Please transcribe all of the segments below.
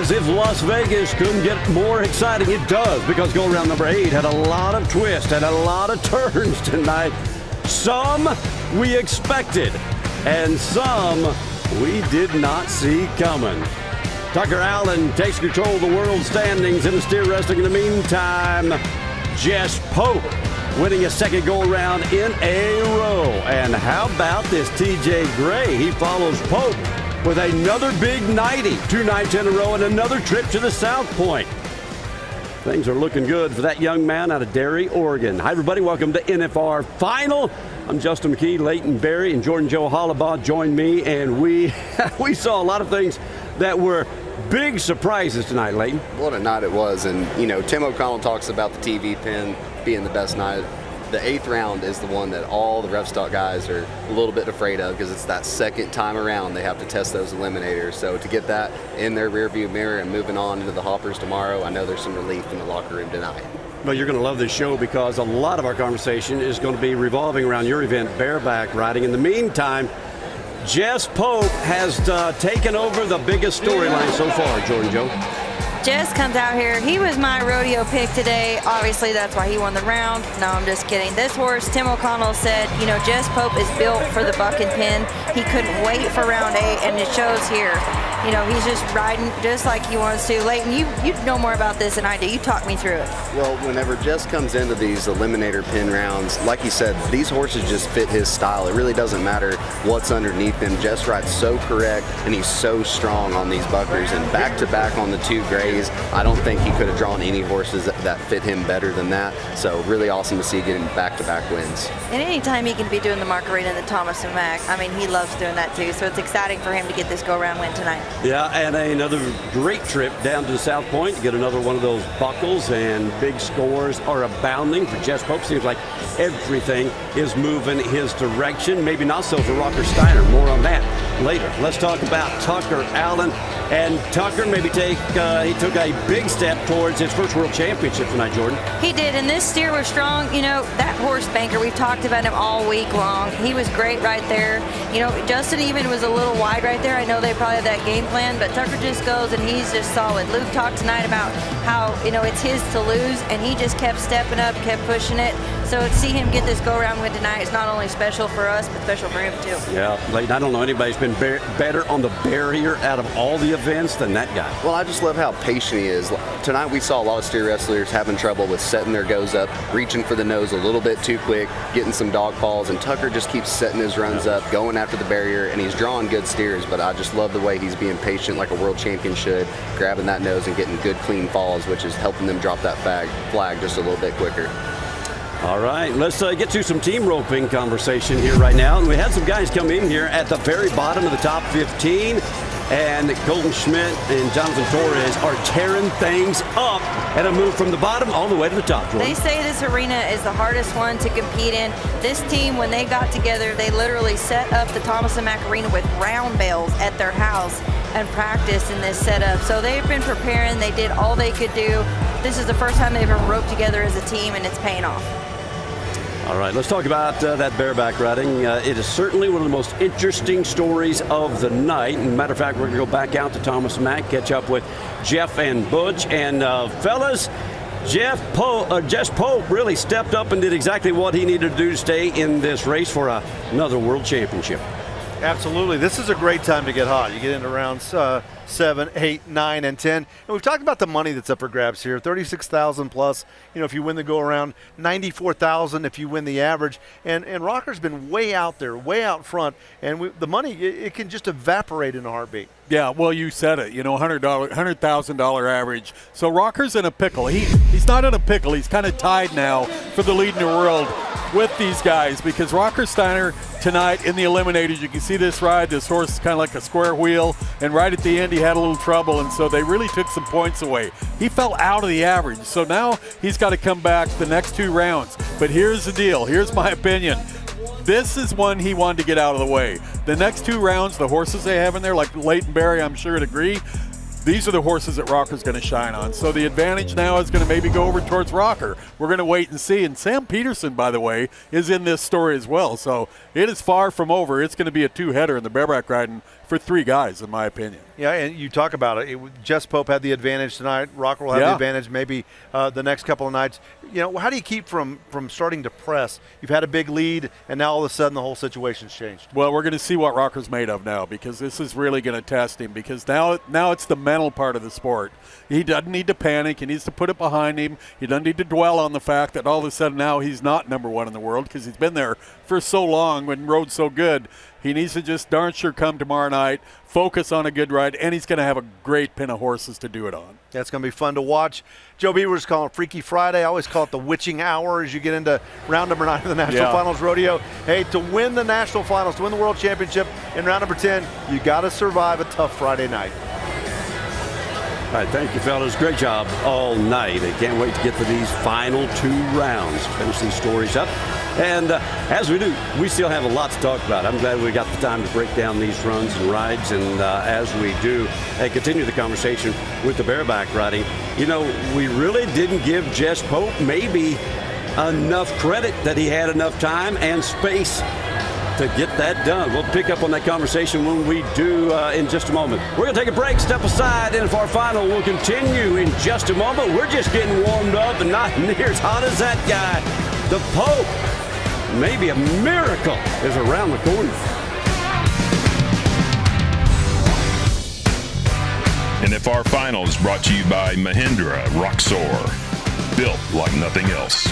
As if Las Vegas couldn't get more exciting, it does, because go-around number 8 had a lot of twists and a lot of turns tonight. Some we expected, and some we did not see coming. Tucker Allen takes control of the world standings in the steer wrestling. In the meantime, Jess Pope winning a second go-around in a row. And how about this TJ Gray? He follows Pope with another big 90, 2 nights in a row, and another trip to the South Point. Things are looking good for that young man out of Derry, Oregon. Hi, everybody. Welcome to NFR Final. I'm Justin McKee, Leighton Berry, and Jordan Joe Hollabaugh joined me, and we saw a lot of things that were big surprises tonight, Leighton. What a night it was, and you know, Tim O'Connell talks about the TV pin being the best night. The 8th round is the one that all the ref stock guys are a little bit afraid of, because it's that second time around they have to test those eliminators. So to get that in their rearview mirror and moving on into the hoppers tomorrow, I know there's some relief in the locker room tonight. Well, you're going to love this show, because a lot of our conversation is going to be revolving around your event, Bearback riding. In the meantime, Jess Pope has taken over the biggest storyline so far, Jordan Joe. Jess comes out here. He was my rodeo pick today. Obviously, that's why he won the round. No, I'm just kidding. This horse, Tim O'Connell said, you know, Jess Pope is built for the buck and pin. He couldn't wait for round 8, and it shows here. You know, he's just riding just like he wants to. Leighton, you know more about this than I do. You talk me through it. Well, whenever Jess comes into these eliminator pin rounds, like he said, these horses just fit his style. It really doesn't matter what's underneath him. Jess rides so correct, and he's so strong on these buckers. And back-to-back on the 2 grays, I don't think he could have drawn any horses that fit him better than that. So really awesome to see getting back-to-back wins. And anytime he can be doing the Margarita and the Thomas and Mack, I mean, he loves doing that too. So it's exciting for him to get this go-around win tonight. Yeah, and another great trip down to the South Point to get another one of those buckles, and big scores are abounding for Jess Pope. Seems like everything is moving his direction. Maybe not so for Rocker Steiner. More on that later. Let's talk about Tucker Allen. And Tucker maybe he took a big step towards his first world championship tonight, Jordan. He did, and this steer was strong. You know, that horse Banker, we've talked about him all week long. He was great right there. You know, Justin even was a little wide right there. I know they probably had that game plan, but Tucker just goes and he's just solid. Luke talked tonight about how, you know, it's his to lose, and he just kept stepping up, kept pushing it. So to see him get this go-around win tonight is not only special for us, but special for him too. Yeah, Leighton, I don't know anybody's been better on the barrier out of all the events than that guy. Well, I just love how patient he is. Tonight we saw a lot of steer wrestlers having trouble with setting their goes up, reaching for the nose a little bit too quick, getting some dog falls, and Tucker just keeps setting his runs up, going after the barrier, and he's drawing good steers. But I just love the way he's being patient like a world champion should, grabbing that nose and getting good clean falls, which is helping them drop that flag just a little bit quicker. All right, let's get to some team roping conversation here right now. And we had some guys come in here at the very bottom of the top 15. And Kolton Schmidt and Jonathan Torres are tearing things up and a move from the bottom all the way to the top, Jordan. They say this arena is the hardest one to compete in. This team, when they got together, they literally set up the Thomas and Mack Arena with round bales at their house and practiced in this setup. So they've been preparing. They did all they could do. This is the first time they've ever roped together as a team, and it's paying off. All right, let's talk about that bareback riding. It is certainly one of the most interesting stories of the night. And matter of fact, we're going to go back out to Thomas Mack, catch up with Jeff and Butch. And fellas, Jess Pope really stepped up and did exactly what he needed to do to stay in this race for another world championship. Absolutely. This is a great time to get hot. You get into rounds 7, 8, 9, and 10. And we've talked about the money that's up for grabs here. $36,000 plus, you know, if you win the go-around, $94,000 if you win the average. And Rocker's been way out there, way out front. And the money, it can just evaporate in a heartbeat. Yeah, well, you said it, you know, $100,000 average. So Rocker's in a pickle. He's not in a pickle. He's kind of tied now for the lead in the world with these guys, because Rocker Steiner tonight in the eliminators, you can see this ride. This horse is kind of like a square wheel, and right at the end he had a little trouble, and so they really took some points away. He fell out of the average, so now he's got to come back the next 2 rounds. But here's the deal. Here's my opinion. This is one he wanted to get out of the way. The next 2 rounds, the horses they have in there, like Leighton Berry, I'm sure would agree, these are the horses that Rocker's going to shine on. So the advantage now is going to maybe go over towards Rocker. We're going to wait and see. And Sam Peterson, by the way, is in this story as well. So it is far from over. It's going to be a two-header in the bareback riding for 3 guys, in my opinion. Yeah, and you talk about it. Jess Pope had the advantage tonight. Rocker will have the advantage maybe the next couple of nights. You know, how do you keep from starting to press? You've had a big lead, and now all of a sudden the whole situation's changed. Well, we're going to see what Rocker's made of now, because this is really going to test him, because now it's the mental part of the sport. He doesn't need to panic. He needs to put it behind him. He doesn't need to dwell on the fact that all of a sudden now he's not number 1 in the world, because he's been there for so long and rode so good. He needs to just darn sure come tomorrow night, focus on a good ride, and he's going to have a great pin of horses to do it on. That's going to be fun to watch. Joe Beaver's calling it Freaky Friday. I always call it the witching hour as you get into round number 9 of the National Finals Rodeo. Hey, to win the National Finals, to win the World Championship in round number 10, you got to survive a tough Friday night. All right, thank you, fellas. Great job all night. I can't wait to get to these final 2 rounds, finish these stories up. And as we do, we still have a lot to talk about. I'm glad we got the time to break down these runs and rides. And as we do, continue the conversation with the bareback riding. You know, we really didn't give Jess Pope maybe enough credit that he had enough time and space to get that done. We'll pick up on that conversation when we do in just a moment. We're going to take a break, step aside. NFR Final will continue in just a moment. We're just getting warmed up and not near as hot as that guy. The Pope, maybe a miracle, is around the corner. NFR Finals brought to you by Mahindra Roxor, built like nothing else.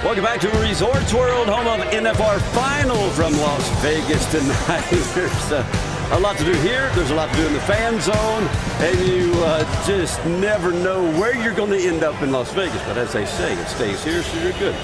Welcome back to Resorts World, home of NFR Final from Las Vegas tonight. There's a lot to do here. There's a lot to do in the fan zone. And you just never know where you're going to end up in Las Vegas. But as they say, it stays here, so you're good.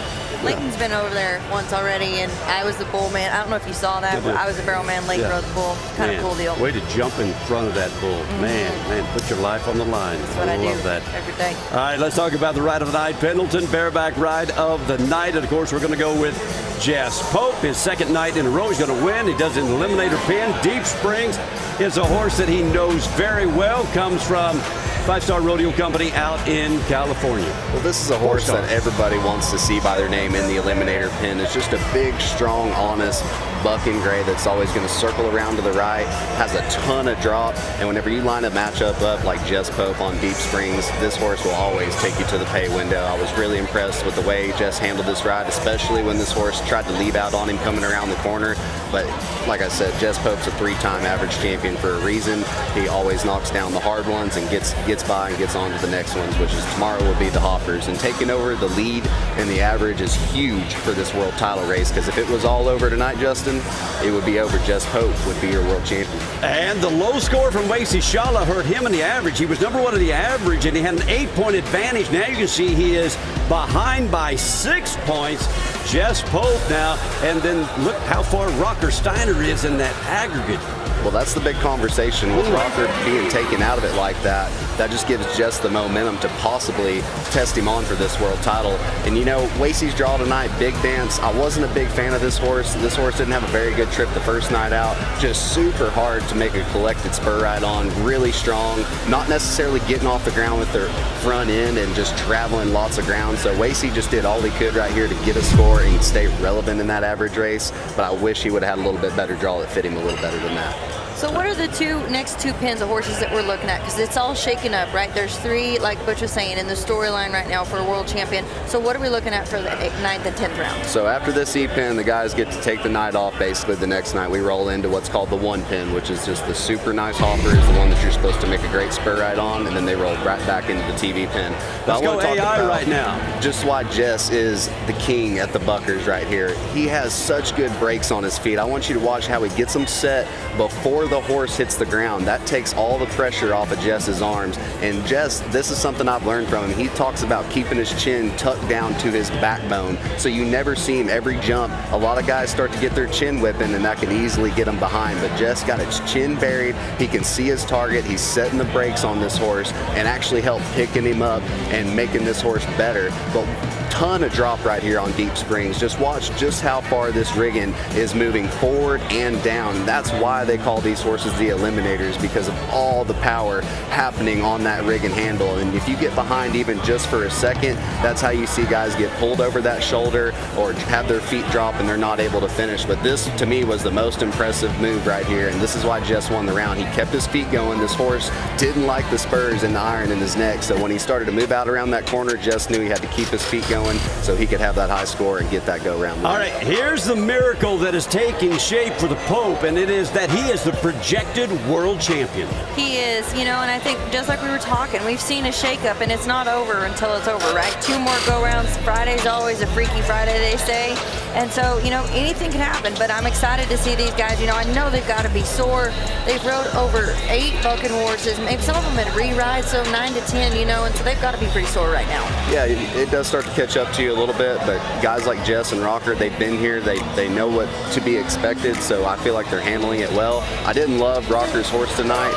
Layton's been over there once already, and I was the bull man. I don't know if you saw that, but I was the barrel man. Layton rode the bull. Kind of cool deal. Way to jump in front of that bull. Man, put your life on the line. That's what I love do that. every day. All right, let's talk about the ride of the night. Pendleton, bareback ride of the night. And, of course, we're going to go with Jess Pope. His second night in a row. He's going to win. He does an eliminator pin. Deep Springs is a horse that he knows very well. Comes from 5-Star Rodeo Company out in California. Well, this is a horse that everybody wants to see by their name in the eliminator pin. It's just a big, strong, honest buck in gray that's always going to circle around to the right, has a ton of drop, and whenever you line a matchup up like Jess Pope on Deep Springs, this horse will always take you to the pay window. I was really impressed with the way Jess handled this ride, especially when this horse tried to leave out on him coming around the corner. But like I said, Jess Pope's a 3-time average champion for a reason. He always knocks down the hard ones and gets by and gets on to the next ones, which is tomorrow will be the hoppers. And taking over the lead and the average is huge for this world title race, because if it was all over tonight, Justin, it would be over. Jess Pope would be your world champion. And the low score from Wasey Shala hurt him in the average. He was #1 in the average, and he had an 8-point advantage. Now you can see he is behind by 6 points. Jess Pope now, and then look how far Rocker Steiner is in that aggregate. Well, that's the big conversation with Rocker being taken out of it like that. That just gives Jess the momentum to possibly test him on for this world title. And you know, Wasey's draw tonight, Big Dance, I wasn't a big fan of this horse. This horse didn't have a very good trip the first night out. Just super hard to make a collected spur ride on, really strong, not necessarily getting off the ground with their front end and just traveling lots of ground. So Wasey just did all he could right here to get a score and stay relevant in that average race. But I wish he would have had a little bit better draw that fit him a little better than that. So what are the next two pins of horses that we're looking at? Because it's all shaken up, right? There's 3, like Butch was saying, in the storyline right now for a world champion. So what are we looking at for the 9th and 10th round? So after this E-pin, the guys get to take the night off. Basically, the next night we roll into what's called the 1 pin, which is just the super nice hopper, is the one that you're supposed to make a great spur ride on, and then they roll right back into the TV pin. Let's go AI right now. Just why Jess is the king at the buckers right here. He has such good brakes on his feet. I want you to watch how he gets them set before the horse hits the ground. That takes all the pressure off of Jess's arms. And Jess, this is something I've learned from him. He talks about keeping his chin tucked down to his backbone, so you never see him every jump. A lot of guys start to get their chin whipping, and that can easily get them behind. But Jess got his chin buried. He can see his target. He's setting the brakes on this horse and actually help picking him up and making this horse better. But ton of drop right here on Deep Springs. Just watch just how far this rigging is moving forward and down. And that's why they call these horses the eliminators, because of all the power happening on that rig and handle. And if you get behind even just for a second, that's how you see guys get pulled over that shoulder or have their feet drop and they're not able to finish. But this, to me, was the most impressive move right here, and this is why Jess won the round. He kept his feet going. This horse didn't like the spurs and the iron in his neck, so when he started to move out around that corner, Jess knew he had to keep his feet going so he could have that high score and get that go-round. All right, here's the miracle that is taking shape for the Pope, and it is that he is the projected world champion. He is, you know, and I think just like we were talking, we've seen a shakeup, and it's not over until it's over, right? 2 more go-rounds. Friday's always a Freaky Friday, they say. And so, you know, anything can happen, but I'm excited to see these guys. You know, I know they've got to be sore. They've rode over 8 bucking horses. Maybe some of them had re-rides, so 9 to 10, you know, and so they've got to be pretty sore right now. Yeah, it does start to catch up to you a little bit, but guys like Jess and Rocker, they've been here. They know what to be expected, so I feel like they're handling it well. I didn't love Rocker's horse tonight.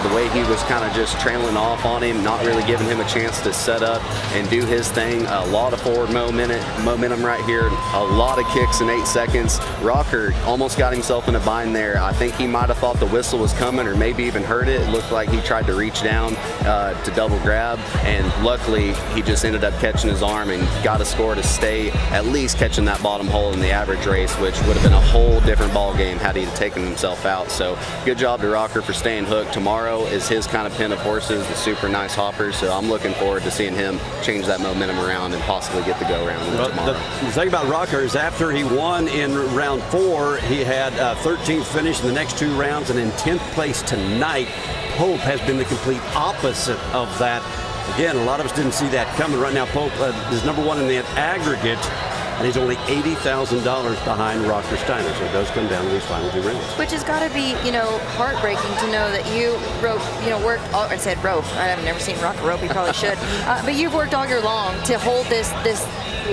The way he was kind of just trailing off on him, not really giving him a chance to set up and do his thing. A lot of forward momentum right here. A lot of kicks in 8 seconds. Rocker almost got himself in a bind there. I think he might have thought the whistle was coming or maybe even heard it. It looked like he tried to reach down to double grab, and luckily he just ended up catching his arm and got a score to stay at least catching that bottom hole in the average race, which would have been a whole different ball game had he taken himself out. So good job to Rocker for staying hooked. Tomorrow is his kind of pin of horses, the super nice hoppers, so I'm looking forward to seeing him change that momentum around and possibly get the go round tomorrow. The thing about Rocker is after he won in round 4, he had 13th finish in the next 2 rounds, and in 10th place tonight. Pope has been the complete opposite of that. Again, a lot of us didn't see that coming. Right now, Pope is #1 in the aggregate, and he's only $80,000 behind Rocker Steiner. So it does come down to these final 2 rounds. Which has got to be, you know, heartbreaking to know that you worked, I said rope. I've never seen Rocker rope, you probably should. But you've worked all year long to hold this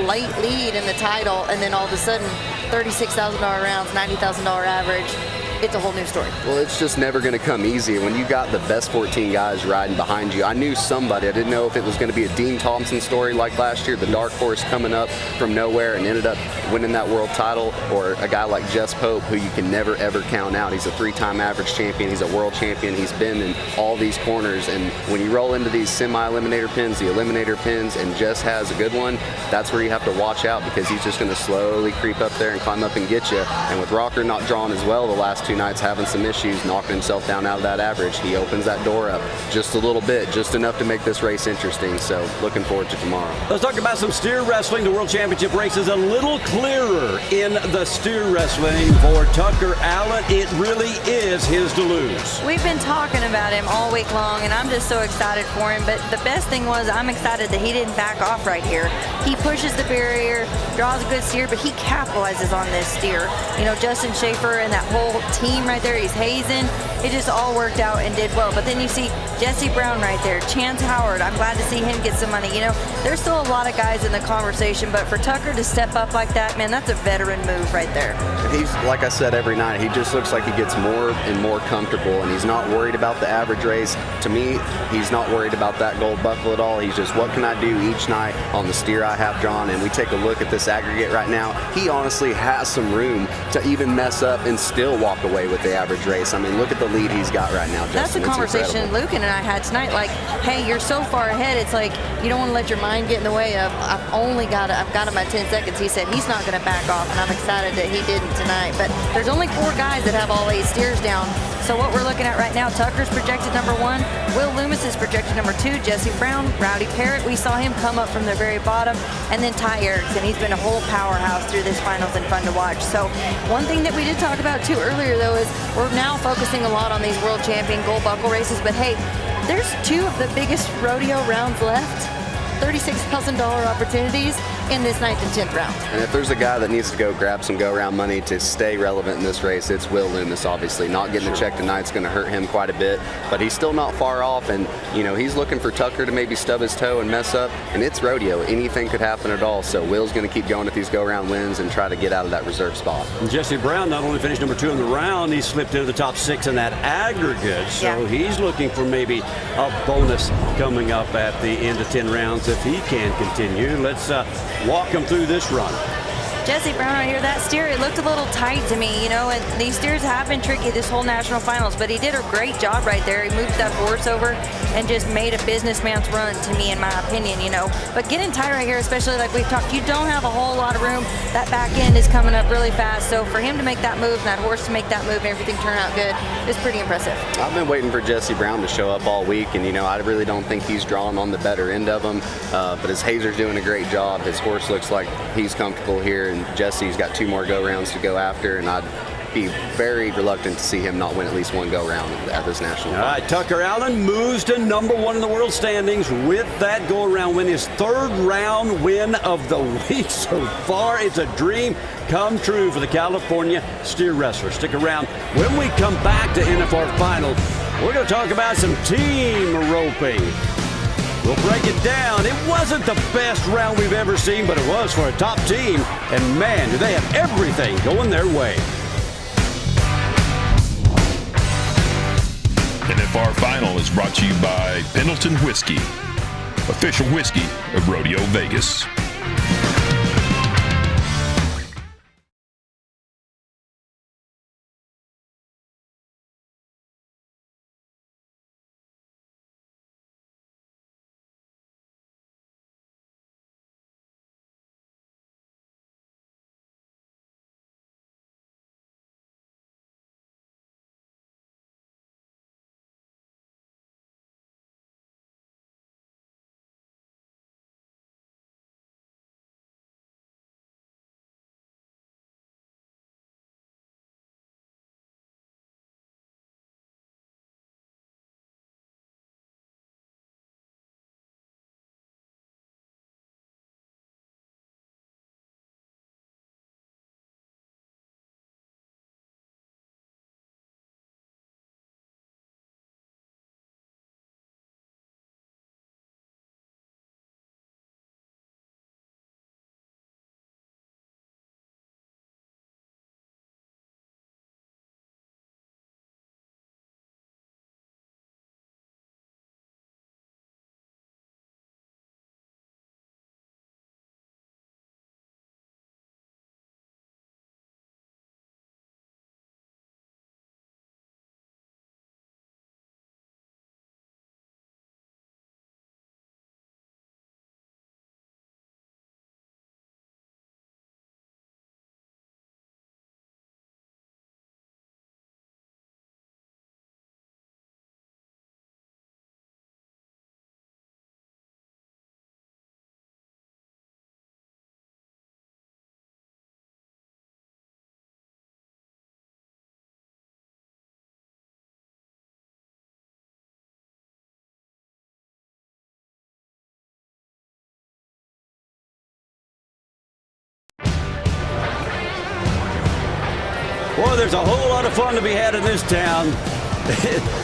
late lead in the title, and then all of a sudden, $36,000 rounds, $90,000 average. it's a whole new story. Well, it's just never going to come easy. When you got the best 14 guys riding behind you, I knew somebody. I didn't know if it was going to be a Dean Thompson story like last year, the dark horse coming up from nowhere and ended up winning that world title, or a guy like Jess Pope, who you can never, ever count out. He's a 3-time average champion. He's a world champion. He's been in all these corners. And when you roll into these semi-eliminator pins, the eliminator pins, and Jess has a good one, that's where you have to watch out, because he's just going to slowly creep up there and climb up and get you. And with Rocker not drawing as well the last 2 nights, having some issues, knocking himself down out of that average, he opens that door up just a little bit, just enough to make this race interesting. So looking forward to tomorrow. Let's talk about some steer wrestling. The World Championship race is a little clearer in the steer wrestling for Tucker Allen. It really is his to lose. We've been talking about him all week long, and I'm just so excited for him. But the best thing was, I'm excited that he didn't back off right here. He pushes the barrier, draws a good steer, but he capitalizes on this steer. You know, Justin Schaefer and that whole team right there, he's hazing. It just all worked out and did well. But then you see Jesse Brown right there, Chance Howard. I'm glad to see him get some money. You know, there's still a lot of guys in the conversation, but for Tucker to step up like that, man, that's a veteran move right there. He's, like I said, every night, he just looks like he gets more and more comfortable, and he's not worried about the average race. To me, he's not worried about that gold buckle at all. He's just, what can I do each night on the steer I have drawn? And we take a look at this aggregate right now. He honestly has some room to even mess up and still walk away with the average race. I mean, look at the lead he's got right now, Justin. That's a conversation Lucan and I had tonight. Like, hey, you're so far ahead. It's like you don't want to let your mind get in the way of, I've got him at 10 seconds. He said he's not going to back off, and I'm excited that he didn't tonight. But there's only 4 guys that have all 8 steers down. So what we're looking at right now, Tucker's projected number 1, Will Loomis is projected number 2, Jesse Brown, Rowdy Parrott, we saw him come up from the very bottom, and then Ty Erickson. He's been a whole powerhouse through this finals and fun to watch. So one thing that we did talk about too earlier though is we're now focusing a lot on these world champion gold buckle races, but hey, there's 2 of the biggest rodeo rounds left. $36,000 opportunities in this 9th and 10th round. And if there's a guy that needs to go grab some go-around money to stay relevant in this race, it's Will Loomis, obviously. Not getting a check tonight is going to hurt him quite a bit, but he's still not far off, and, you know, he's looking for Tucker to maybe stub his toe and mess up, and it's rodeo. Anything could happen at all, so Will's going to keep going at these go-around wins and try to get out of that reserve spot. And Jesse Brown not only finished number 2 in the round, he slipped into the top 6 in that aggregate, so he's looking for maybe a bonus coming up at the end of 10 rounds if he can continue. Let's walk him through this run. Jesse Brown right here, that steer, it looked a little tight to me, you know, and these steers have been tricky this whole national finals, but he did a great job right there. He moved that horse over and just made a businessman's run to me, in my opinion, you know. But getting tight right here, especially like we've talked, you don't have a whole lot of room. That back end is coming up really fast, so for him to make that move and that horse to make that move and everything turn out good is pretty impressive. I've been waiting for Jesse Brown to show up all week, and, you know, I really don't think he's drawing on the better end of him, but his hazer's doing a great job. His horse looks like he's comfortable here, and Jesse's got 2 more go-rounds to go after, and I'd be very reluctant to see him not win at least 1 go-round at this national final. All right, Tucker Allen moves to number 1 in the world standings with that go-around win, his 3rd round win of the week so far. It's a dream come true for the California steer wrestler. Stick around. When we come back to NFR Final, we're going to talk about some team roping. We'll break it down. It wasn't the best round we've ever seen, but it was for a top team. And man, do they have everything going their way. NFR Final is brought to you by Pendleton Whiskey, official whiskey of Rodeo Vegas. Well, there's a whole lot of fun to be had in this town.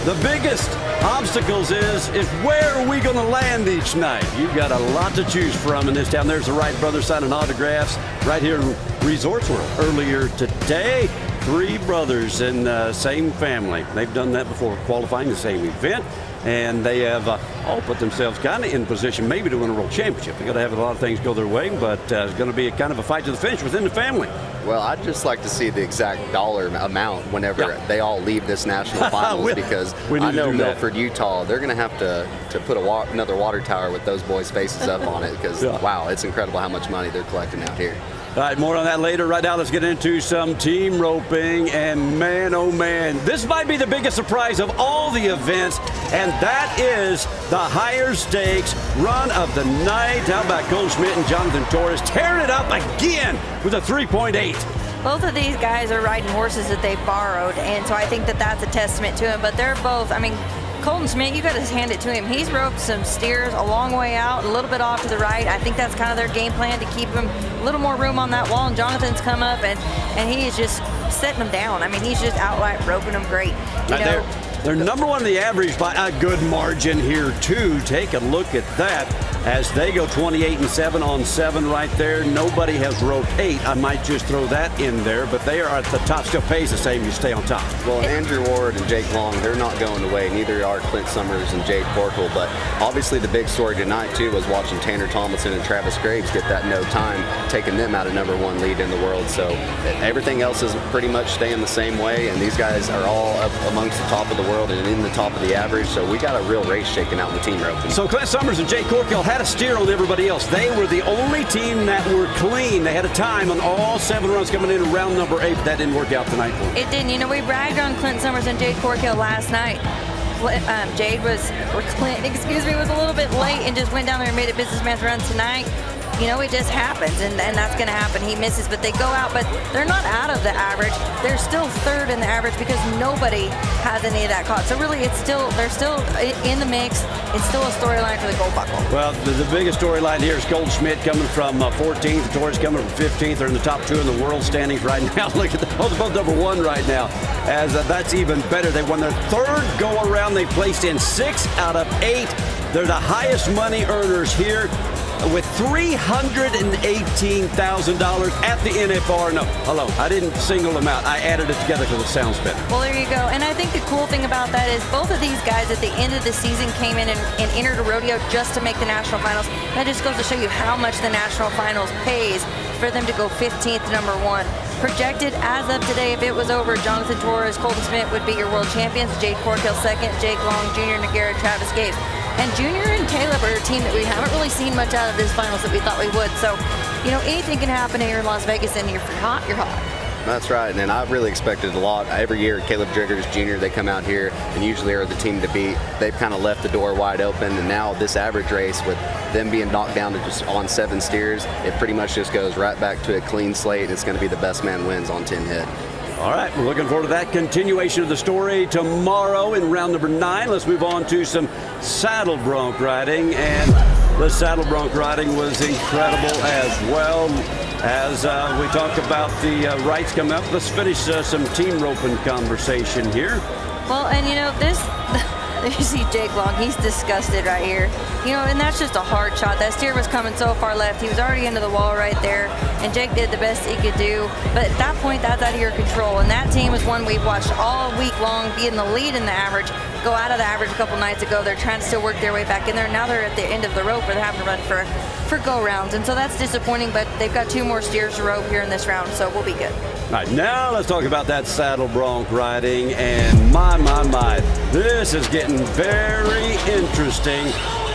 The biggest obstacles is where are we going to land each night? You've got a lot to choose from in this town. There's the Wright brothers signing autographs right here in Resorts World. Earlier today, 3 brothers in the same family. They've done that before, qualifying the same event. And they have all put themselves kind of in position maybe to win a world championship. They've got to have a lot of things go their way, but it's going to be a kind of a fight to the finish within the family. Well, I'd just like to see the exact dollar amount whenever they all leave this national finals because I know Milford, Utah, they're going to have to put another water tower with those boys' faces up on it because, wow, it's incredible how much money they're collecting out here. All right, more on that later. Right now, let's get into some team roping. And man, oh man, this might be the biggest surprise of all the events, and that is the higher stakes run of the night. How about Kolton Schmidt and Jonathan Torres tearing it up again with a 3.8? Both of these guys are riding horses that they've borrowed, and so I think that that's a testament to them. But they're both, I mean, Kolton Schmidt, you got to hand it to him. He's roped some steers a long way out, a little bit off to the right. I think that's kind of their game plan to keep him a little more room on that wall. And Jonathan's come up, and he is just setting them down. I mean, he's just outright roping them great. They're number 1 in the average by a good margin here, too. Take a look at that as they go 28-7 on 7 right there. Nobody has roped 8. I might just throw that in there, but they are at the top. Still pays the same. You stay on top. Well, Andrew Ward and Jake Long, they're not going away. Neither are Clint Summers and Jade Corkle. But obviously the big story tonight, too, was watching Tanner Tomlinson and Travis Graves get that no time, taking them out of number 1 lead in the world. So everything else is pretty much staying the same way, and these guys are all up amongst the top of the world and in the top of the average. So we got a real race shaking out in the team roping. So Clint Summers and Jake Corkle had a steer on everybody else. They were the only team that were clean. They had a time on all 7 runs coming in round number 8. That didn't work out tonight for them. It didn't. You know, we bragged on Clint Summers and Jade Corkle last night. Clint was a little bit late and just went down there and made a businessman's run tonight. You know, it just happens, and that's going to happen. He misses, but they go out, but they're not out of the average. They're still 3rd in the average because nobody has any of that caught. So really, they're still in the mix. It's still a storyline for the gold buckle. Well, the biggest storyline here is Kolton Schmidt coming from 14th, Torres coming from 15th. They're in the top 2 in the world standings right now. Look at both number 1 right now, as that's even better. They won their 3rd go-around. They placed in 6 out of 8. They're the highest money earners here, with $318,000 at the NFR. No, hello, I didn't single them out. I added it together because it sounds better. Well, there you go. And I think the cool thing about that is both of these guys at the end of the season came in and entered a rodeo just to make the national finals. That just goes to show you how much the national finals pays for them to go 15th, number 1. Projected as of today, if it was over, Jonathan Torres, Kolton Schmidt would be your world champions. Jade Corkle 2nd, Jake Long, Junior Noguera, Travis Graves. And Junior and Caleb are a team that we haven't really seen much out of this finals that we thought we would. So, you know, anything can happen here in Las Vegas, and if you're hot, you're hot. That's right, and I've really expected a lot. Every year, Caleb Driggers Jr., they come out here and usually are the team to beat. They've kind of left the door wide open, and now this average race with them being knocked down to just on 7 steers, it pretty much just goes right back to a clean slate. It's going to be the best man wins on 10 head. All right, we're looking forward to that continuation of the story tomorrow in round number 9. Let's move on to some saddle bronc riding, and the saddle bronc riding was incredible as well. As we talk about the rights coming up, let's finish some team roping conversation here. Well, and you know, there you see Jake Long, he's disgusted right here. You know, and that's just a hard shot. That steer was coming so far left. He was already into the wall right there, and Jake did the best he could do. But at that point, that's out of your control. And that team was one we've watched all week long be in the lead in the average, go out of the average a couple nights ago. They're trying to still work their way back in there. Now they're at the end of the rope where they're having to run for go-rounds. And so that's disappointing, but they've got 2 more steers to rope here in this round, so we'll be good. All right, now let's talk about that saddle bronc riding, and my, this is getting very interesting.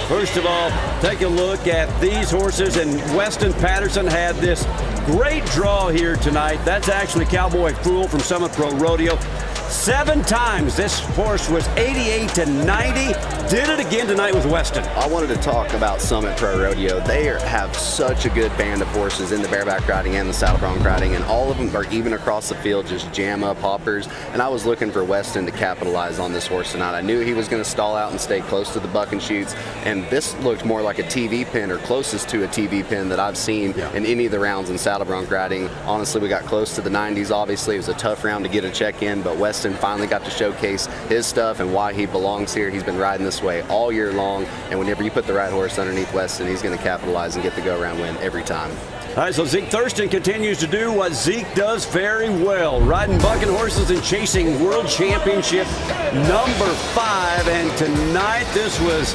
First of all, take a look at these horses, and Weston Patterson had this great draw here tonight. That's actually Cowboy Fool from Summit Pro Rodeo. 7 times. This horse was 88 to 90. Did it again tonight with Weston. I wanted to talk about Summit Pro Rodeo. They have such a good band of horses in the bareback riding and the saddle bronc riding, and all of them are even across the field, just jam up hoppers. And I was looking for Weston to capitalize on this horse tonight. I knew he was going to stall out and stay close to the buck and shoots, and this looked more like a TV pin, or closest to a TV pin that I've seen in any of the rounds in saddle bronc riding. Honestly, we got close to the 90s. Obviously, it was a tough round to get a check in, but Weston finally got to showcase his stuff and why he belongs here. He's been riding this way all year long, and whenever you put the right horse underneath Weston, he's going to capitalize and get the go-around win every time. All right, so Zeke Thurston continues to do what Zeke does very well, riding bucking horses and chasing World Championship number 5. And tonight, this was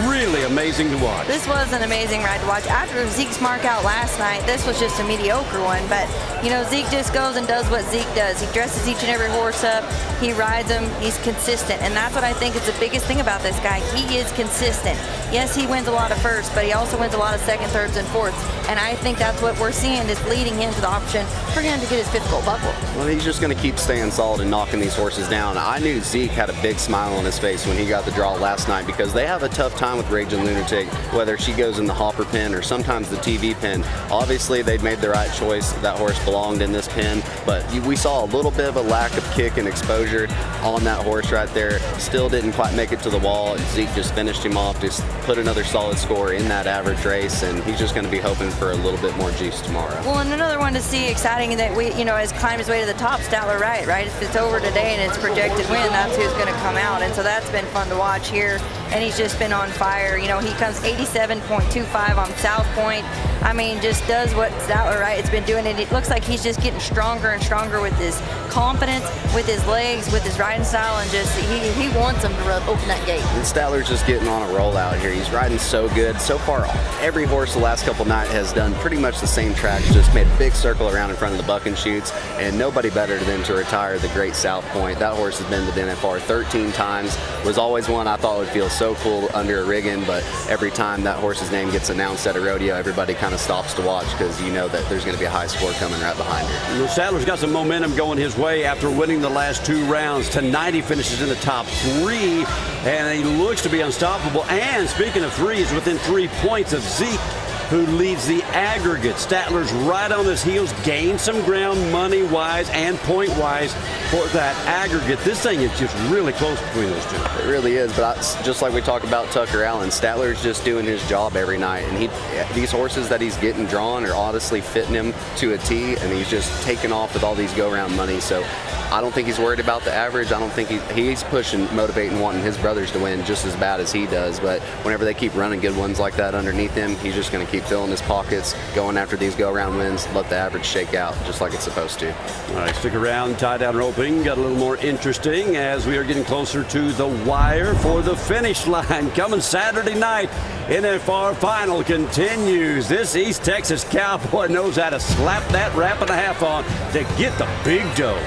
really amazing to watch. This was an amazing ride to watch. After Zeke's mark out last night, this was just a mediocre one. But, you know, Zeke just goes and does what Zeke does. He dresses each and every horse up. He rides them. He's consistent. And that's what I think is the biggest thing about this guy. He is consistent. Yes, he wins a lot of firsts, but he also wins a lot of second, thirds, and fourths. And I think that's what we're seeing is leading him to the option for him to get his 5th gold buckle. Well, he's just going to keep staying solid and knocking these horses down. I knew Zeke had a big smile on his face when he got the draw last night, because they have a tough time with Raging Lunatic, whether she goes in the hopper pin or sometimes the TV pin. Obviously, they'd made the right choice. That horse belonged in this pin, but we saw a little bit of a lack of kick and exposure on that horse right there. Still didn't quite make it to the wall, and Zeke just finished him off, just put another solid score in that average race, and he's just going to be hoping for a little bit more juice tomorrow. Well, and another one to see exciting that we, you know, has climbed his way to the top, Statler Wright, right? If it's over today and it's projected win, that's who's going to come out. And so that's been fun to watch here. And he's just been on fire. You know, he comes 87.25 on South Point. I mean, just does what Statler Wright has been doing. And it looks like he's just getting stronger and stronger with his confidence, with his legs, with his riding style, and just he wants him to open that gate. And Statler's just getting on a roll out here. He's riding so good. So far, every horse the last couple nights has done pretty much the same tracks, just made a big circle around in front of the buck and shoots, and nobody better than to retire the great South Point. That horse has been to the NFR 13 times. Was always one I thought would feel so cool under a rigging, but every time that horse's name gets announced at a rodeo, everybody kind of stops to watch, because you know that there's going to be a high score coming right behind her. Statler's got some momentum going his way after winning the last 2 rounds. Tonight he finishes in the top 3, and he looks to be unstoppable. And speaking of 3, he's within 3 points of Zeke, who leads the aggregate. Statler's right on his heels, gained some ground money-wise and point-wise for that aggregate. This thing is just really close between those two. It really is, but just like we talk about Tucker Allen, Statler's just doing his job every night, and these horses that he's getting drawn are honestly fitting him to a T, and he's just taking off with all these go-round money. So I don't think he's worried about the average. I don't think he's pushing, motivating, wanting his brothers to win just as bad as he does. But whenever they keep running good ones like that underneath him, he's just going to keep filling his pockets, going after these go-around wins, let the average shake out just like it's supposed to. All right, stick around. Tie-down roping got a little more interesting as we are getting closer to the wire for the finish line. Coming Saturday night, NFR Final continues. This East Texas cowboy knows how to slap that wrap and a half on to get the big dough.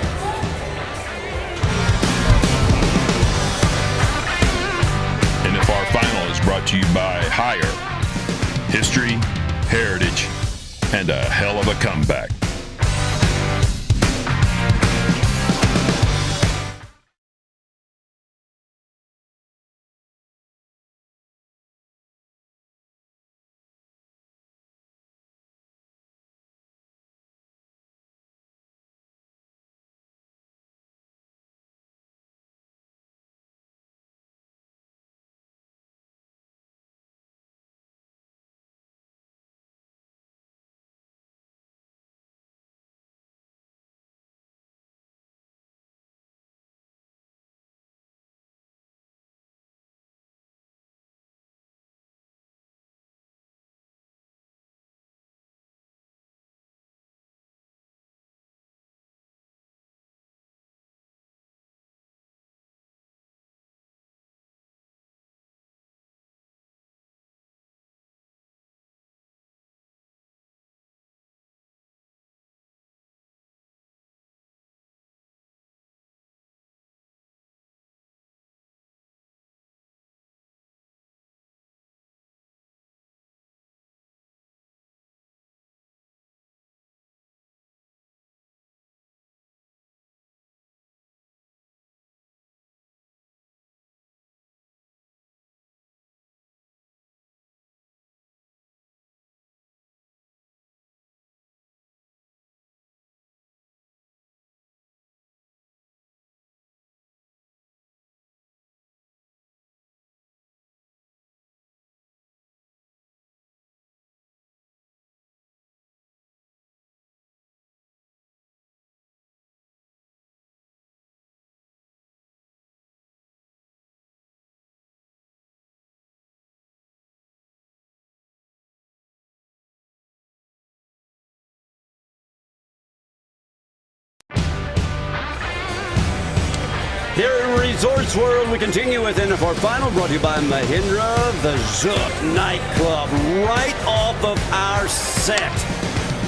NFR Final is brought to you by Hire. History, heritage, and a hell of a comeback. Here in Resorts World, we continue with NFR Final, brought to you by Mahindra, the Zook nightclub, right off of our set,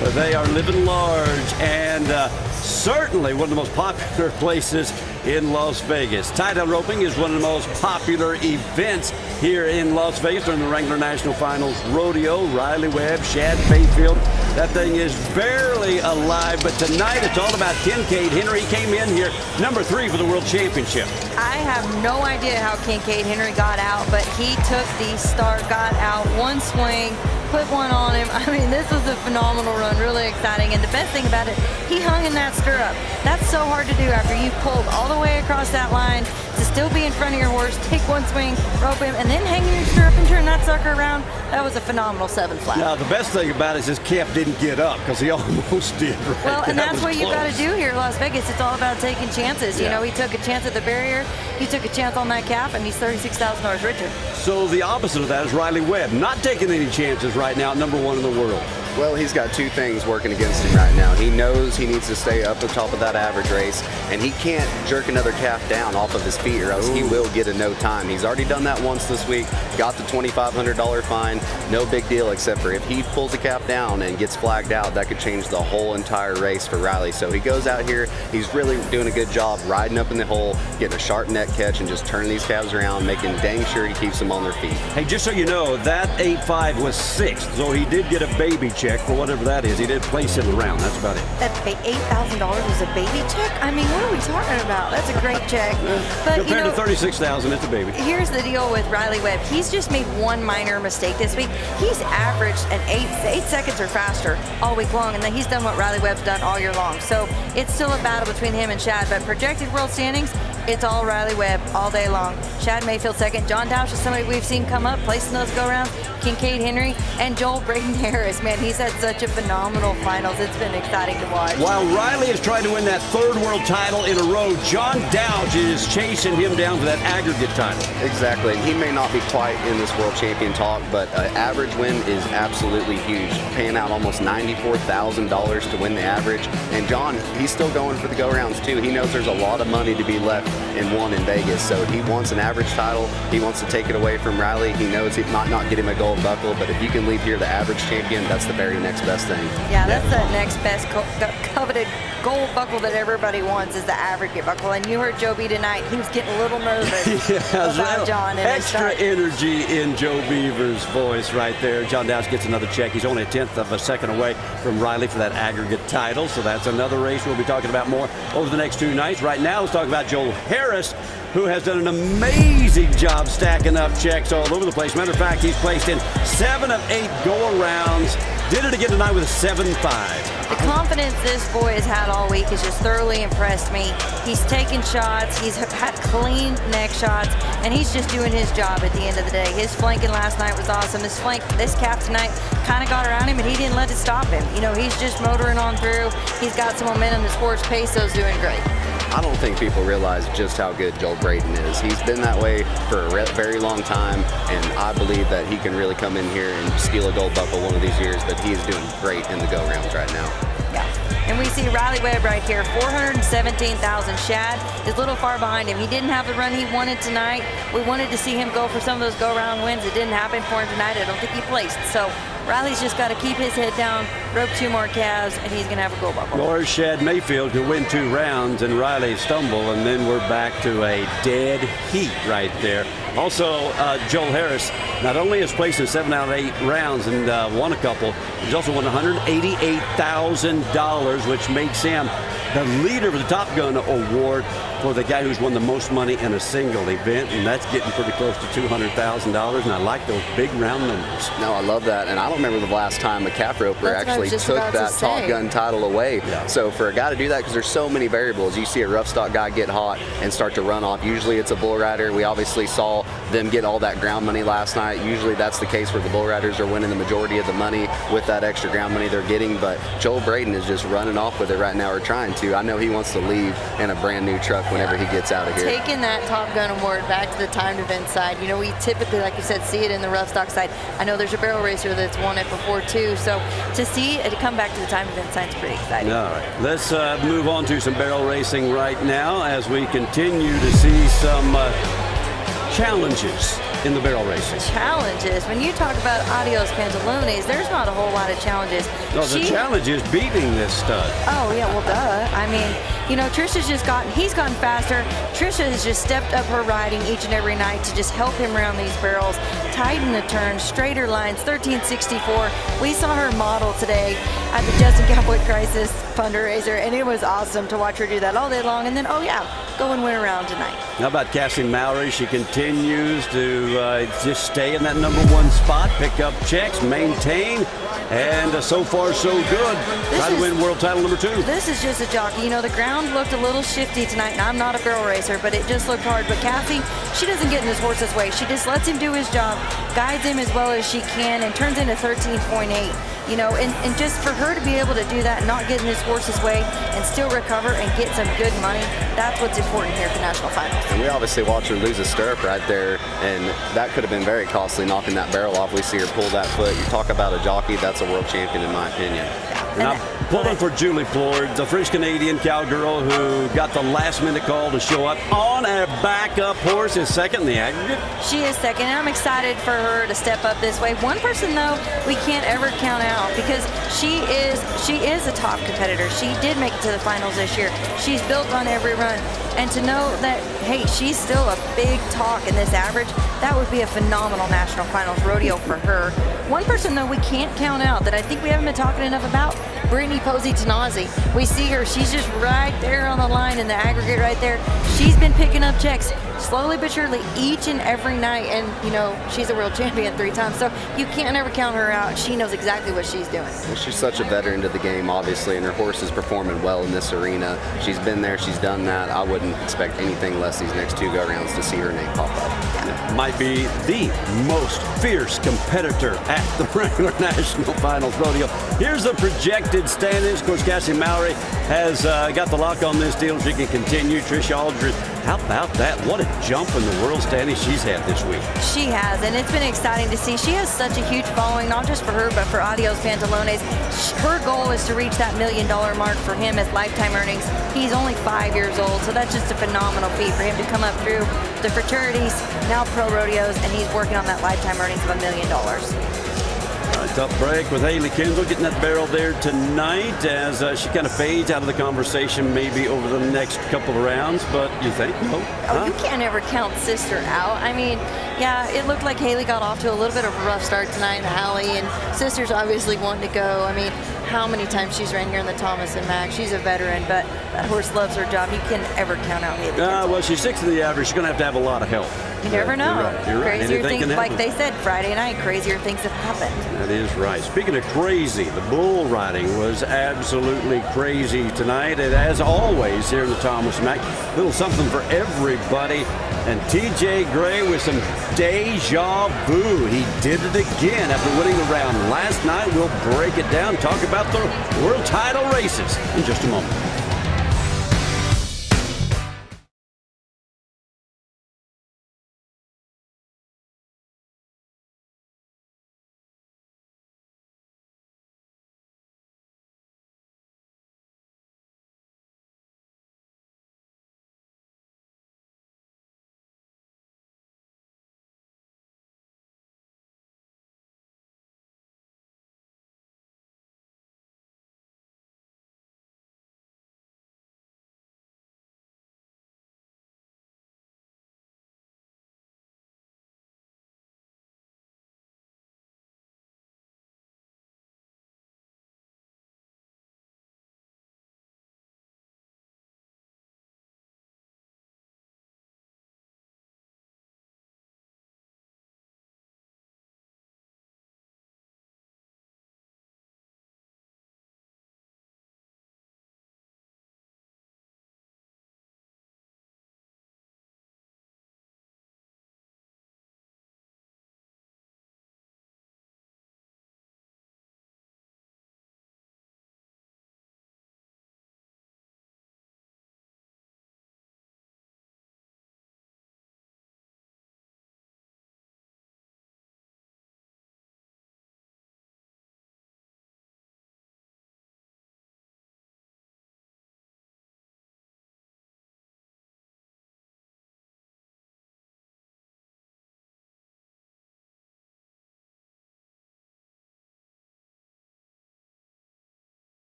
where they are living large and certainly one of the most popular places in Las Vegas. Tie-down roping is one of the most popular events here in Las Vegas during the Wrangler National Finals Rodeo. Riley Webb, Shad Mayfield, that thing is barely alive, but tonight it's all about Kincaid Henry. He came in here number 3 for the World Championship. I have no idea how Kincaid Henry got out, but he took the start, got out, one swing, put one on him. I mean, this was a phenomenal run, really exciting. And the best thing about it, he hung in that stirrup. That's so hard to do after you've pulled all the way across that line to still be in front of your horse, take one swing, rope him, and then hang in your stirrup and turn that sucker around. That was a phenomenal 7 flat. Now, the best thing about it is his calf didn't get up because he almost did. Right? Well, and that's what you close. got to do here in Las Vegas. It's all about taking chances. Yeah. You know, he took a chance at the barrier. He took a chance on that calf, and he's $36,000 richer. So the opposite of that is Riley Webb, not taking any chances right now, number 1 in the world. Well, he's got 2 things working against him right now. He knows he needs to stay up the top of that average race, and he can't jerk another calf down off of his feet or else he will get a no time. He's already done that once this week, got the $2,500 fine. No big deal, except for if he pulls a calf down and gets flagged out, that could change the whole entire race for Riley. So he goes out here, he's really doing a good job riding up in the hole, getting a sharp neck catch and just turning these calves around, making dang sure he keeps them on their feet. Hey, just so you know, that 8.5 was 6th, so he did get a baby check for whatever that is. He did place in the round. That's about it. That $8,000 was a baby check? I mean, what are we talking about? That's a great check. But Compared to $36,000, it's a baby. Here's the deal with Riley Webb. He's just made one minor mistake this week. He's averaged an 8 seconds or faster all week long, and then he's done what Riley Webb's done all year long. So it's still a battle between him and Shad, but projected world standings, it's all Riley Webb all day long. Shad Mayfield second. John Dowsh is somebody we've seen come up, placing those go-rounds. Kincaid Henry and Joel Braden Harris. Man, he's had such a phenomenal finals. It's been exciting to watch. While Riley is trying to win that 3rd world title in a row, John Dowsh is chasing him down for that aggregate title. Exactly, and he may not be quite in this world champion talk, but an average win is absolutely huge. Paying out almost $94,000 to win the average. And John, he's still going for the go-rounds too. He knows there's a lot of money to be left in one in Vegas, so he wants an average title. He wants to take it away from Riley. He knows he might not get him a gold buckle, but if you can leave here the average champion, that's the very next best thing. Yeah, that's the next best coveted gold buckle that everybody wants is the aggregate buckle. And you heard Joe B tonight. He was getting a little nervous about John. And extra energy in Joe Beaver's voice right there. John Dowsh gets another check. He's only a 1/10 of a second away from Riley for that aggregate title. So that's another race we'll be talking about more over the next 2 nights. Right now, let's talk about Joel Harris, who has done an amazing job stacking up checks all over the place. Matter of fact, he's placed in 7 of 8 go-arounds. Did it again tonight with a 7.5. The confidence this boy has had all week has just thoroughly impressed me. He's taken shots, he's had clean neck shots, and he's just doing his job at the end of the day. His flanking last night was awesome. This calf tonight kind of got around him, and he didn't let it stop him. You know, he's just motoring on through. He's got some momentum. His horse Peso's doing great. I don't think people realize just how good Joel Braden is. He's been that way for a very long time, and I believe that he can really come in here and steal a gold buckle one of these years, but he is doing great in the go-rounds right now. Yeah. And we see Riley Webb right here, 417,000. Shad is a little far behind him. He didn't have the run he wanted tonight. We wanted to see him go for some of those go-round wins. It didn't happen for him tonight. I don't think he placed. So Riley's just got to keep his head down, rope 2 more calves, and he's going to have a gold buckle. Or Shad Mayfield could win 2 rounds and Riley stumble, and then we're back to a dead heat right there. Also, Joel Harris not only has placed in 7 out of 8 rounds and won a couple, he's also won $188,000, which makes him the leader of the Top Gun Award for the guy who's won the most money in a single event, and that's getting pretty close to $200,000, and I like those big round numbers. No, I love that, and I don't remember the last time a calf roper actually took that Top Gun title away. Yeah. So for a guy to do that, because there's so many variables, you see a rough stock guy get hot and start to run off. Usually it's a bull rider. We obviously saw saw them get all that ground money last night. Usually that's the case where the bull riders are winning the majority of the money with that extra ground money they're getting, but Joel Braden is just running off with it right now, or trying to. I know he wants to leave in a brand new truck whenever he gets out of here. Taking that Top Gun award back to the timed event side. You know, we typically, like you said, see it in the rough stock side. I know there's a barrel racer that's won it before too, so to see it come back to the timed event side is pretty exciting. All right, let's move on to some barrel racing right now as we continue to see some challenges in the barrel racing. Challenges. When you talk about Adios Pantalones, there's not a whole lot of challenges. No, the challenge is beating this stud. Oh, yeah, well, duh. I mean, you know, he's gotten faster. Trisha has just stepped up her riding each and every night to just help him around these barrels, tighten the turns, straighter lines, 1364. We saw her model today at the Justin Cowboy Crisis fundraiser, and it was awesome to watch her do that all day long. And then, oh yeah, go and win around tonight. How about Cassie Mowry? She continues to just stay in that #1 spot, pick up checks, maintain, and so far so good. Try to win world title #2. This is just a jockey. You know, the ground looked a little shifty tonight, and I'm not a barrel racer, but it just looked hard. But Cassie, she doesn't get in this horse's way. She just lets him do his job, guides him as well as she can, and turns into 13.8. You know, and just for her to be able to do that and not get in this horse's way and still recover and get some good money, that's what's important here at the National Finals. And we obviously watch her lose a stirrup right there, and that could have been very costly, knocking that barrel off. We see her pull that foot. You talk about a jockey, that's a world champion in my opinion. Now, pulling for Julie Plord, the French-Canadian cowgirl who got the last-minute call to show up on a backup horse, is second in the aggregate. She is second, and I'm excited for her to step up this way. One person, though, we can't ever count out because she is a top competitor. She did make it to the finals this year. She's built on every run. And to know that, hey, she's still a big talk in this average, that would be a phenomenal National Finals Rodeo for her. One person, though, we can't count out that I think we haven't been talking enough about, Brittany Posey-Tanazi. We see her, she's just right there on the line in the aggregate right there. She's been picking up checks slowly but surely each and every night, and you know, she's a world champion 3 times, so you can't ever count her out. She knows exactly what she's doing. Well, she's such a veteran to the game, obviously, and her horse is performing well in this arena. She's been there, she's done that. I wouldn't expect anything less these next 2 go-rounds to see her name pop up. Might be the most fierce competitor at the Wrangler National Finals Rodeo. Here's the projected standings. Of course, Cassie Mowry has got the lock on this deal. She can continue. Trish Aldridge, how about that? What a jump in the world standings she's had this week. She has, and it's been exciting to see. She has such a huge following, not just for her, but for Adios Pantalones. Her goal is to reach that $1 million mark for him as lifetime earnings. He's only 5 years old, so that's just a phenomenal feat for him to come up through the fraternities, now pro rodeos, and he's working on that lifetime earnings of $1 million. Tough break with Haley Kendall getting that barrel there tonight as she kind of fades out of the conversation maybe over the next couple of rounds, but you think? No. Oh, you can't ever count Sister out. I mean, yeah, it looked like Haley got off to a little bit of a rough start tonight in the alley, and Sister's obviously wanting to go. I mean, how many times she's ran here in the Thomas and Mack. She's a veteran, but that horse loves her job. You can ever count out Haley Kendall. Well, she's 6th in the average. She's going to have a lot of help. You never know. You're right. Crazier things, like they said Friday night, crazier things have happened. That is right. Speaking of crazy, the bull riding was absolutely crazy tonight. And as always here in the Thomas Mack, little something for everybody. And TJ Gray with some deja vu. He did it again after winning the round last night. We'll break it down, talk about the world title races in just a moment.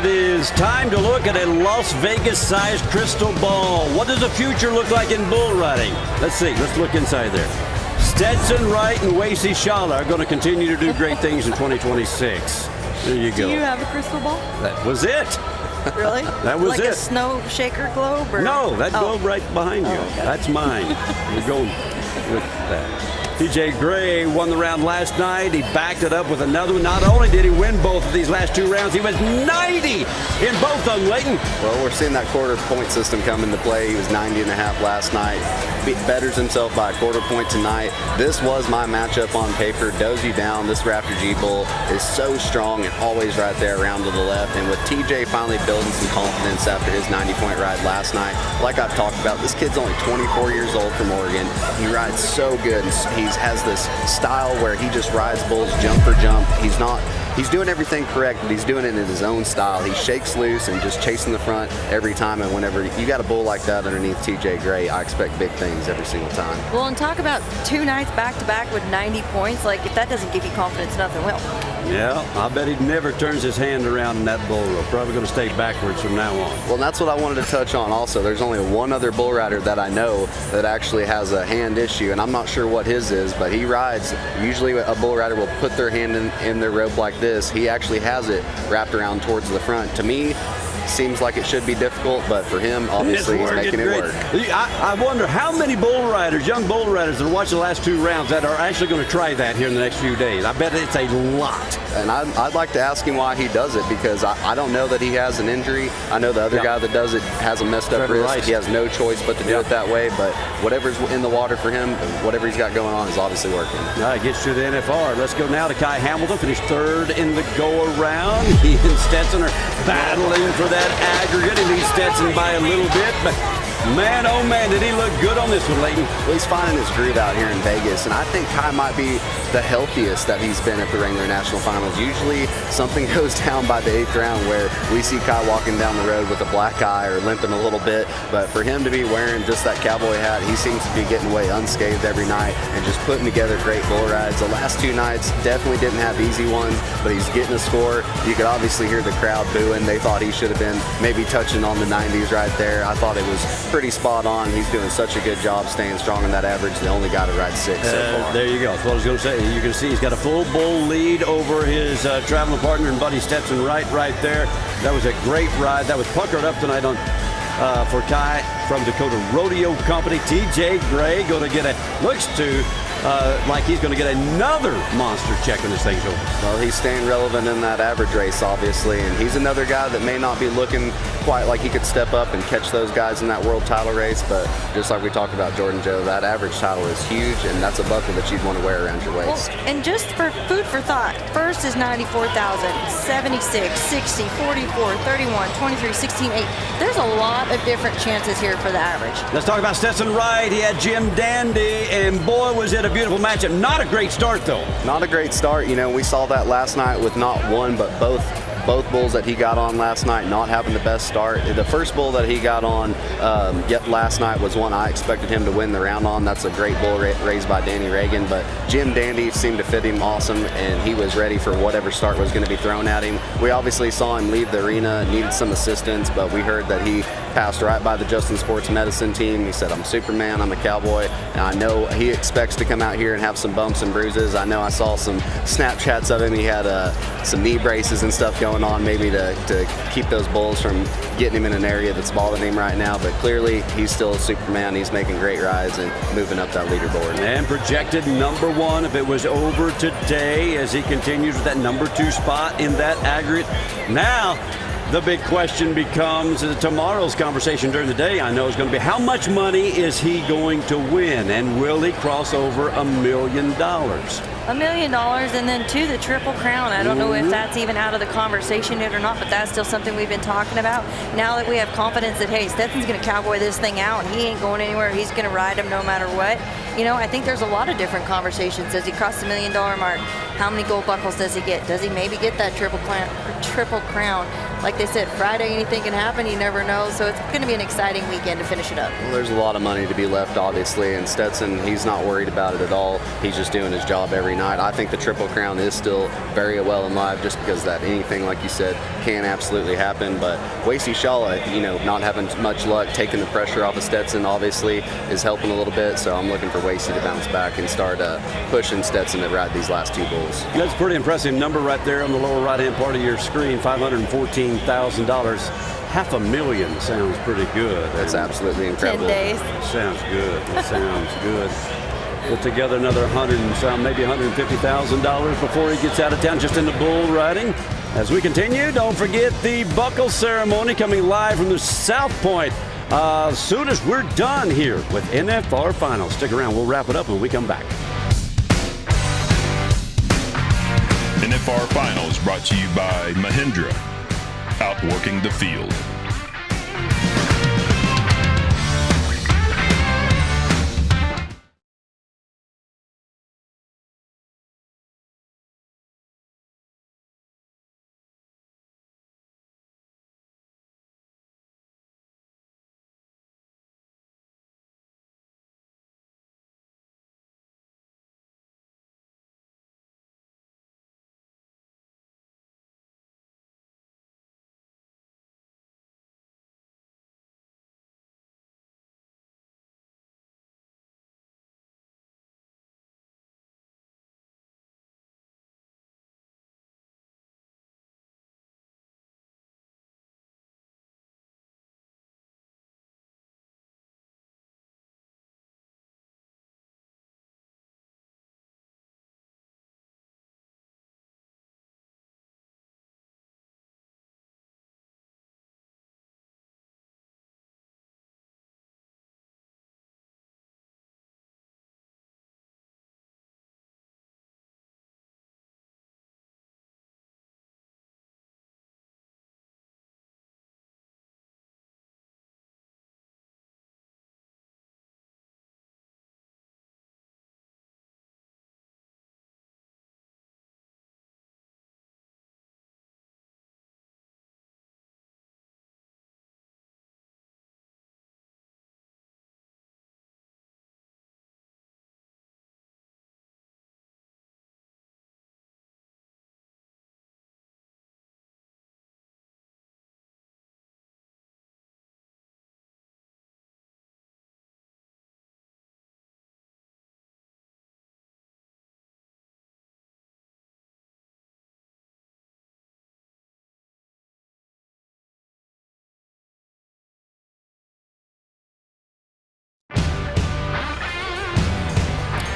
It is time to look at a Las Vegas-sized crystal ball. What does the future look like in bull riding? Let's see. Let's look inside there. Stetson Wright and Wasey Schala are going to continue to do great things in 2026. There you go. Do you have a crystal ball? That was it. Really? That was like it. Like a snow shaker globe? Or? No, that globe right behind you. Okay. That's mine. We're going with that. TJ Gray won the round last night. He backed it up with another one. Not only did he win both of these last two rounds, he was 90 in both of them, Leighton. Well, we're seeing that quarter point system come into play. He was 90 and a half last night. Betters himself by a quarter point tonight. This was my matchup on paper. Dozy down. This Raptor G Bull is so strong and always right there around to the left. And with TJ finally building some confidence after his 90-point ride last night, like I've talked about, this kid's only 24 years old from Oregon. He rides so good. He has this style where he just rides bulls jump for jump. He's doing everything correct, but he's doing it in his own style. He shakes loose and just chasing the front every time. And whenever you got a bull like that underneath TJ Gray, I expect big things every single time. Well, and talk about 2 nights back-to-back with 90 points. Like, if that doesn't give you confidence, nothing will. Yeah, I bet he never turns his hand around in that bull rope. Probably going to stay backwards from now on. Well, that's what I wanted to touch on also. There's only one other bull rider that I know that actually has a hand issue, and I'm not sure what his is, but he rides. Usually a bull rider will put their hand in their rope like this. He actually has it wrapped around towards the front. To me, seems like it should be difficult, but for him, obviously, he's making it work. I wonder how many bull riders, young bull riders that are watching the last 2 rounds that are actually going to try that here in the next few days. I bet it's a lot. And I'd like to ask him why he does it, because I don't know that he has an injury. I know the other guy that does it has a messed up wrist. Right. He has no choice but to do it that way, but whatever's in the water for him, whatever he's got going on is obviously working. All right, gets to the NFR. Let's go now to Kai Hamilton, finished 3rd in the go-around. He and Stetson are battling for that aggregate. He leads Stetson by a little bit, but man, oh man, did he look good on this one, Leighton. Well, he's finding his groove out here in Vegas, and I think Kai might be the healthiest that he's been at the Wrangler National Finals. Usually something goes down by the 8th round where we see Kai walking down the road with a black eye or limping a little bit, but for him to be wearing just that cowboy hat, he seems to be getting away unscathed every night and just putting together great bull rides. The last 2 nights definitely didn't have easy ones, but he's getting a score. You could obviously hear the crowd booing. They thought he should have been maybe touching on the 90s right there. I thought it was pretty spot on. He's doing such a good job staying strong in that average. The only guy to ride 6 so far. There you go. That's what I was going to say. You can see he's got a full bull lead over his traveling partner and buddy Stetson right there. That was a great ride. That was puckered up tonight on for Kai from Dakota Rodeo Company. TJ Gray going to get looks to like he's going to get another monster check when this thing's over. Well, he's staying relevant in that average race, obviously, and he's another guy that may not be looking quite like he could step up and catch those guys in that world title race, but just like we talked about Jordan Joe, that average title is huge, and that's a buckle that you'd want to wear around your waist. Well, and just for food for thought, first is 94,000, 76, 60, 44, 31, 23, 16, 8. There's a lot of different chances here for the average. Let's talk about Stetson Wright. He had Jim Dandy, and boy, was it a beautiful matchup. Not a great start, though. Not a great start. You know, we saw that last night with not one, but both bulls that he got on last night not having the best start. The first bull that he got on last night was one I expected him to win the round on. That's a great bull raised by Danny Reagan, but Jim Dandy seemed to fit him awesome, and he was ready for whatever start was going to be thrown at him. We obviously saw him leave the arena, needed some assistance, but we heard that he passed right by the Justin Sports Medicine team. He said, "I'm Superman, I'm a cowboy," and I know he expects to come out here and have some bumps and bruises. I know I saw some Snapchats of him. He had some knee braces and stuff going on, maybe to keep those bulls from getting him in an area that's bothering him right now, but clearly he's still a Superman. He's making great rides and moving up that leaderboard. And projected number 1 if it was over today as he continues with that number 2 spot in that aggregate. Now, the big question becomes tomorrow's conversation during the day, I know, is going to be how much money is he going to win, and will he cross over $1 million? $1 million, and then to the Triple Crown. I don't know if that's even out of the conversation yet or not, but that's still something we've been talking about. Now that we have confidence that, hey, Stetson's going to cowboy this thing out, he ain't going anywhere, he's going to ride him no matter what. You know, I think there's a lot of different conversations. Does he cross the $1 million mark? How many gold buckles does he get? Does he maybe get that Triple Crown? like they said, Friday, anything can happen. You never know. So it's going to be an exciting weekend to finish it up. Well, there's a lot of money to be left, obviously, and Stetson, he's not worried about it at all. He's just doing his job every night. I think the Triple Crown is still very well in live, just because that anything, like you said, can absolutely happen. But Wasey Shala, you know, not having much luck, taking the pressure off of Stetson, obviously, is helping a little bit. So I'm looking for Wasey to bounce back and start pushing Stetson to ride these last 2 bulls. That's a pretty impressive number right there on the lower right-hand part of your screen, $514,000. $500,000 sounds pretty good. That's absolutely incredible. 10 days. Sounds good. It sounds good. Put together another maybe $150,000 before he gets out of town just in the bull riding. As we continue, don't forget the buckle ceremony coming live from the South Point as soon as we're done here with NFR Final. Stick around. We'll wrap it up when we come back. NFR Final is brought to you by Mahindra, outworking the field.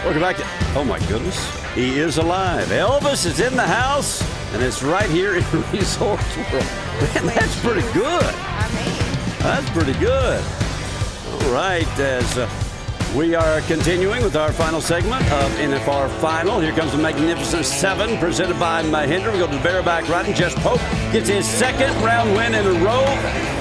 Welcome back to, oh my goodness, he is alive. Elvis is in the house, and it's right here in Resorts World. Man, that's pretty good. That's pretty good. All right, as we are continuing with our final segment of NFR Final. Here comes the Magnificent 7 presented by Mahindra. We go to the Bearback riding. Jess Pope gets his 2nd round win in a row.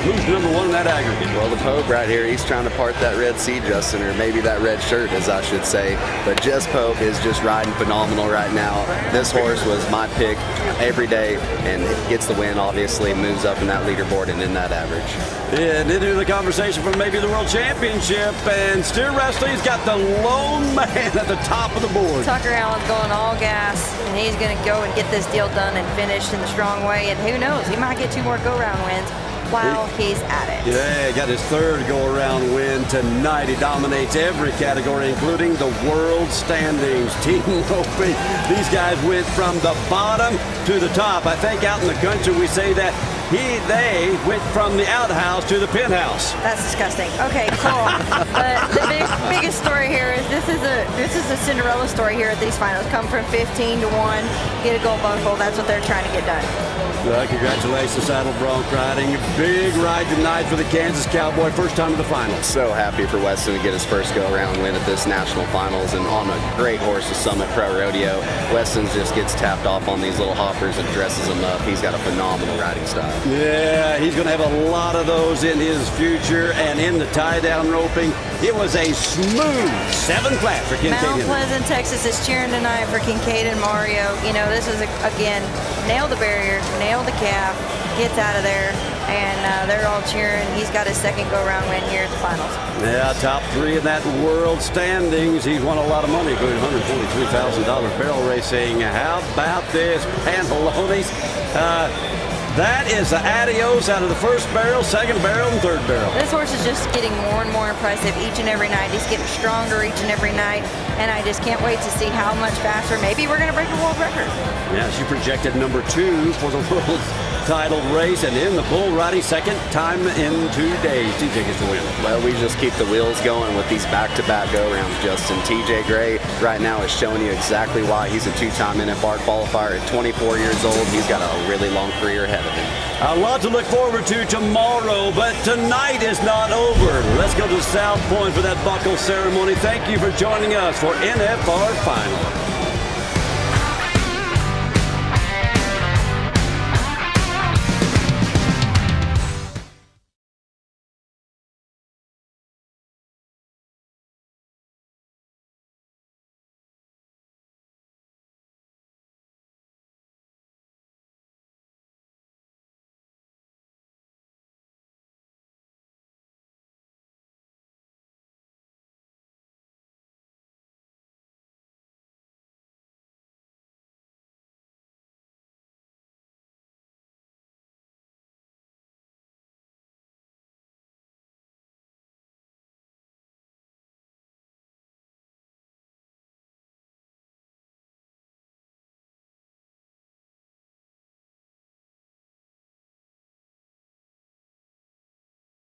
Moves number 1 in that aggregate. Well, the Pope right here, he's trying to part that red sea, Justin, or maybe that red shirt, as I should say. But Jess Pope is just riding phenomenal right now. This horse was my pick every day, and gets the win, obviously, moves up in that leaderboard and in that average. And into the conversation for maybe the World Championship, and steer wrestling's got the lone man at the top of the board. Tucker Allen's going all gas, and he's going to go and get this deal done and finish in the strong way. And who knows, he might get 2 more go-round wins while he's at it. Yeah, got his 3rd go-around win tonight. He dominates every category, including the world standings. Team Opie, these guys went from the bottom to the top. I think out in the country we say that they went from the outhouse to the penthouse. That's disgusting. Okay, cool. But the biggest story here is this is a Cinderella story here at these finals. Come from 15 to 1, get a gold buckle. That's what they're trying to get done. Congratulations, Saddle Bronc riding. big ride tonight for the Kansas Cowboy. First time to the finals. So happy for Weston to get his first go-around win at this national finals, and on a great horse, the Summit Pro Rodeo. Weston just gets tapped off on these little hoppers and dresses them up. He's got a phenomenal riding style. Yeah, he's going to have a lot of those in his future. And in the tie-down roping, it was a smooth 7-flat for Kincaid. Mount Pleasant, Texas is cheering tonight for Kincaid and Mario. You know, this is, again, nailed the barrier, nailed the calf, gets out of there, and they're all cheering. He's got his second go-around win here at the finals. Yeah, top 3 in that world standings. He's won a lot of money, including $143,000 barrel racing. How about this? Pantalones. That is the adios out of the first barrel, second barrel, and third barrel. This horse is just getting more and more impressive each and every night. He's getting stronger each and every night, and I just can't wait to see how much faster. Maybe we're going to break a world record. Yeah, she projected number 2 for the world title race, and in the bull riding, second time in 2 days. TJ gets the win. Well, we just keep the wheels going with these back-to-back go-rounds, Justin. TJ Gray right now is showing you exactly why he's a 2-time NFR qualifier. At 24 years old, he's got a really long career ahead of him. A lot to look forward to tomorrow, but tonight is not over. Let's go to South Point for that buckle ceremony. Thank you for joining us for NFR Final.